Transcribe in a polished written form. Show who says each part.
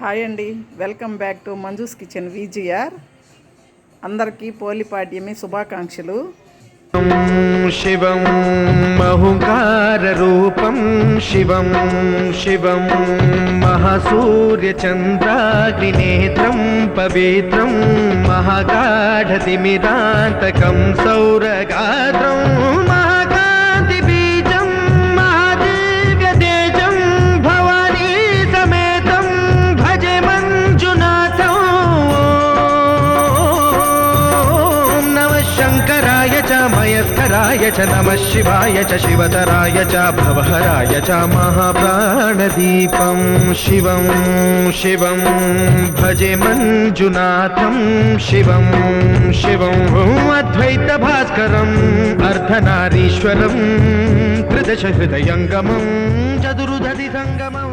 Speaker 1: Hi అండి, welcome back to Manju's kitchen VGR. అందరికీ పోలిపాడ్యమి శుభాకాంక్షలు.
Speaker 2: శివం మహుంకార రూపం శివం శివం మహాసూర్యచంద్రాగ్నినేత్రం పవిత్రం మహాగాఢతిమిరాంతకం సౌరగాత్రం మహాకాంతి బీజం మహాదివ్యతేజం భవానీ సమేతం భజే మంజునాథం. ఓం నమః శంకరాయ చ మయస్కరాయ చ నమః శివాయ చ శివతరాయ చ భవహరాయ చ మహాప్రాణదీపం శివం శివం భజే మంజునాథం శివం శివం అద్వైత భాస్కరం అర్ధనారీశ్వరం త్రిదశ హృదయంగమం చతురుదధి సంగమం.